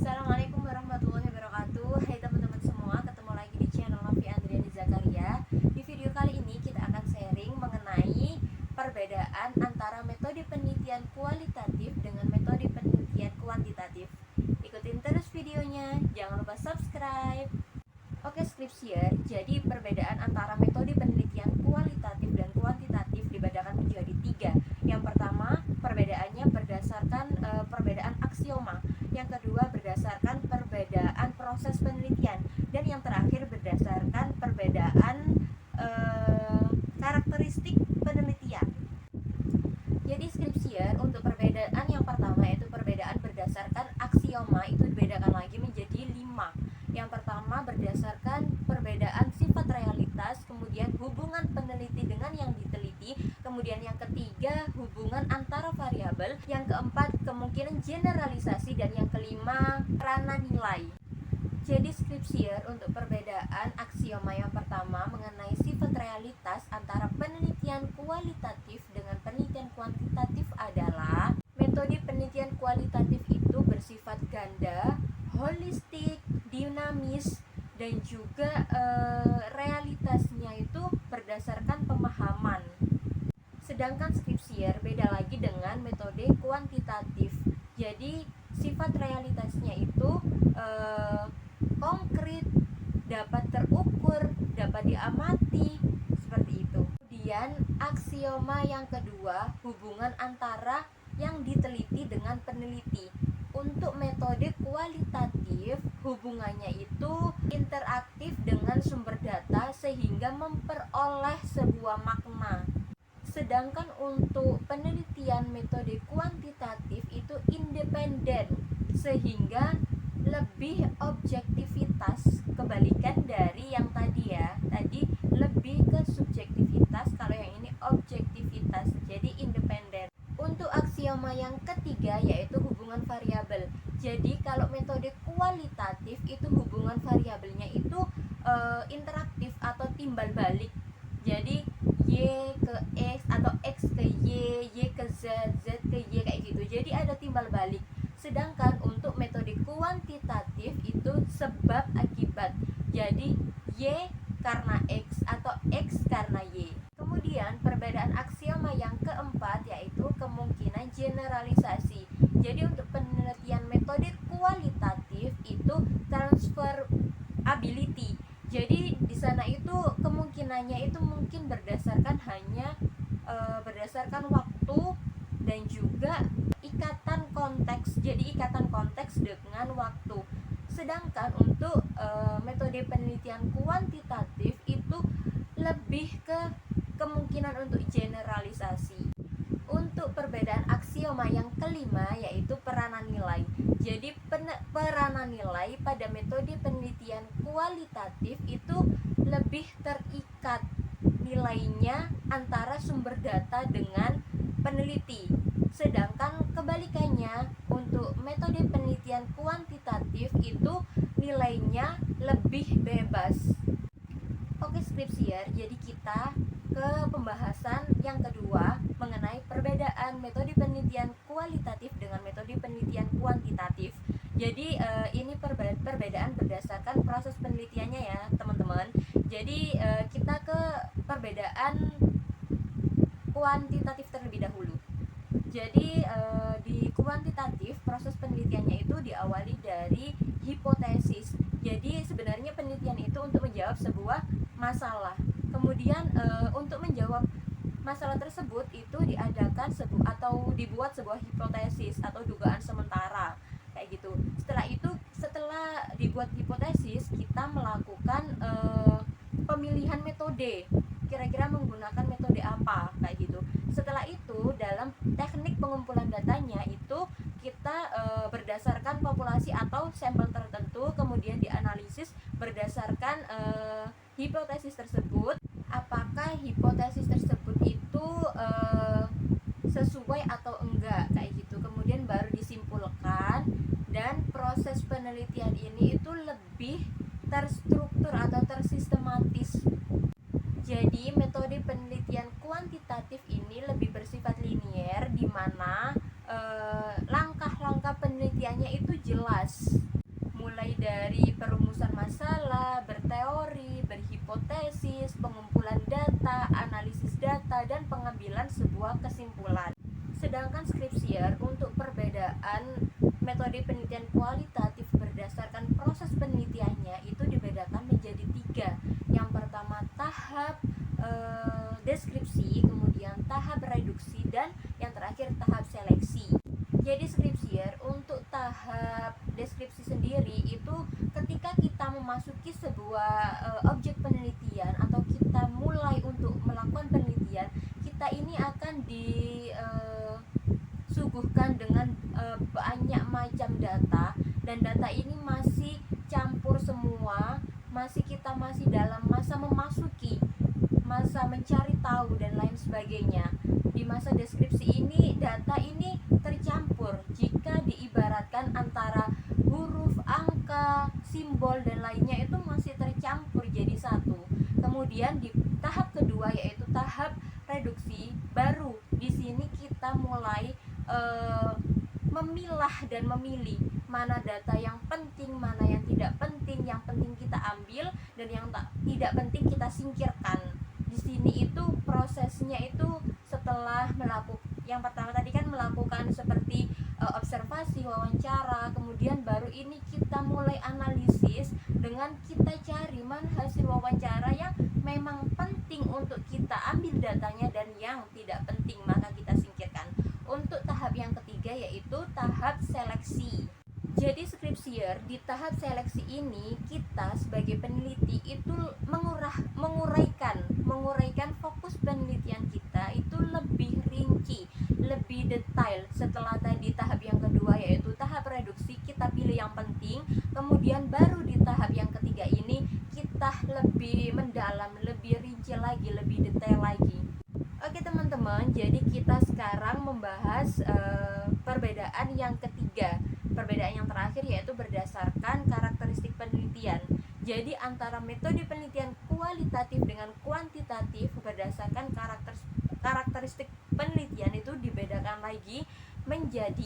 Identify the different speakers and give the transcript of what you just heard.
Speaker 1: Assalamualaikum warahmatullahi wabarakatuh. Hai teman-teman semua, ketemu lagi di channel Novi Andriani Zakaria. Di video kali ini kita akan sharing mengenai perbedaan antara metode penelitian kualitatif dengan metode penelitian kuantitatif. Ikutin terus videonya, jangan lupa subscribe. Oke Skripsier, jadi perbedaan antara metode penelitian kualitatif dan kuantitatif dibedakan menjadi tiga. Yang pertama, perbedaannya berdasarkan perbedaan aksioma. Yang kedua, berdasarkan perbedaan proses penelitian. Dan yang terakhir, berdasarkan perbedaan karakteristik penelitian. Jadi Skripsier, untuk perbedaan yang pertama yaitu perbedaan berdasarkan aksioma, itu dibedakan lagi menjadi 5. Yang pertama berdasarkan perbedaan sifat realitas, kemudian hubungan peneliti dengan yang diteliti, kemudian yang ketiga hubungan antara variabel, yang keempat kemungkinan generalisasi, dan yang kelima peranan nilai. Jadi Skripsier, untuk perbedaan aksioma yang pertama mengenai sifat realitas antara penelitian kualitatif dengan penelitian kuantitatif adalah metode penelitian kualitatif itu bersifat ganda, holistik, dinamis, dan juga realitasnya itu berdasarkan pemahaman. Sedangkan Skripsier beda lagi dengan metode kuantitatif. Jadi sifat realitasnya itu konkret, dapat terukur, dapat diamati, seperti itu. Kemudian aksioma yang kedua, hubungan antara yang diteliti dengan peneliti. Untuk metode kualitatif, hubungannya itu interaktif dengan sumber data sehingga memperoleh sebuah makna. Sedangkan untuk penelitian metode kuantitatif itu independen sehingga lebih objektivitas, kebalikan dari yang tadi ya. Tadi lebih ke subjektivitas, kalau yang ini objektivitas, jadi independen. Untuk aksioma yang ketiga yaitu hubungan variabel. Jadi kalau metode kualitatif itu hubungan variabelnya itu interaktif atau timbal balik. Jadi Y ke X atau X ke Y ke Z, Z ke Y, kayak gitu. Jadi ada timbal balik. Sedangkan untuk metode kuantitatif itu sebab akibat. Jadi Y karena X atau X karena Y. Kemudian perbedaan aksioma yang keempat yaitu kemungkinan generalisasi. Jadi untuk penelitian metode kualitatif itu transferability. Jadi di sana itu kemungkinannya itu mungkin berdasarkan hanya berdasarkan waktu dan juga ikatan konteks. Jadi ikatan konteks dengan waktu. Sedangkan untuk metode penelitian kuantitatif itu lebih ke kemungkinan untuk generalisasi. Untuk perbedaan aksioma yang kelima yaitu peranan nilai. Jadi peranan nilai pada metode penelitian kualitatif itu lebih terikat nilainya antara sumber data dengan peneliti. Sedangkan kebalikannya untuk metode penelitian kuantitatif itu nilainya lebih bebas. Oke Skripsier, jadi kita ke pembahasan yang kedua mengenai perbedaan metode penelitian kualitatif dengan metode penelitian kuantitatif. Jadi ini perbedaan berdasarkan proses penelitiannya ya teman-teman. Jadi kita ke perbedaan kuantitatif terlebih dahulu. Jadi di kuantitatif proses penelitiannya itu diawali dari hipotesis. Jadi sebenarnya penelitian itu untuk menjawab sebuah masalah. Kemudian untuk menjawab masalah tersebut itu diadakan atau dibuat sebuah hipotesis atau dugaan sementara, kayak gitu. Setelah dibuat hipotesis, kita melakukan pemilihan metode. Kira-kira menggunakan metode apa, kayak gitu. Setelah itu dalam teknik pengumpulan datanya itu kita berdasarkan populasi atau sampel tertentu, kemudian dianalisis berdasarkan hipotesis tersebut, apakah hipotesis tersebut itu sesuai atau enggak, kayak gitu. Kemudian baru disimpulkan, dan proses penelitian ini itu lebih terstruktur atau tersistematis. Jadi metode penelitian kuantitatif ini lebih bersifat linier, di mana langkah-langkah penelitiannya itu itu jelas, mulai dari perumusan masalah, berteori, berhipotesis, pengumpulan data, analisis data, dan pengambilan sebuah kesimpulan. Sedangkan skripsier untuk perbedaan metode penelitian kualitatif berdasarkan proses penelitiannya itu dibedakan menjadi 3. Yang pertama tahap deskripsi, kemudian tahap reduksi, dan yang terakhir tahap seleksi. Jadi skripsier untuk tahap deskripsi sendiri itu ketika kita memasuki sebuah objek penelitian atau kita mulai untuk melakukan penelitian, kita ini akan disuguhkan dengan banyak macam data, dan data ini masih campur semua, kita masih dalam masa memasuki masa mencari tahu dan lain sebagainya. Di masa deskripsi ini data ini tercampur jika diibaratkan antara huruf, angka, simbol dan lainnya itu masih tercampur jadi satu. Kemudian di tahap kedua yaitu tahap reduksi, baru di sini kita mulai memilah dan memilih mana data yang penting, mana yang tidak penting, yang penting kita ambil dan yang tidak penting kita singkirkan. Di sini itu prosesnya itu setelah melakukan yang pertama tadi kan melakukan seperti observasi, wawancara, kemudian baru ini kita mulai analisis dengan kita cari mana hasil wawancara yang memang penting untuk kita ambil datanya dan yang tidak penting maka kita singkirkan. Untuk tahap yang ketiga yaitu tahap seleksi. Jadi skripsier di tahap seleksi ini kita sebagai peneliti itu menguraikan fokus penelitian kita itu lebih rinci, lebih detail. Setelah tadi tahap yang kedua yaitu tahap reduksi, kita pilih yang penting, kemudian baru di tahap yang ketiga ini kita lebih mendalam, lebih rinci lagi, lebih detail lagi. Oke teman-teman, jadi kita sekarang membahas perbedaan yang ketiga. Perbedaan yang terakhir yaitu berdasarkan karakteristik penelitian. Jadi antara metode penelitian kualitatif dengan kuantitatif berdasarkan karakteristik penelitian itu dibedakan lagi menjadi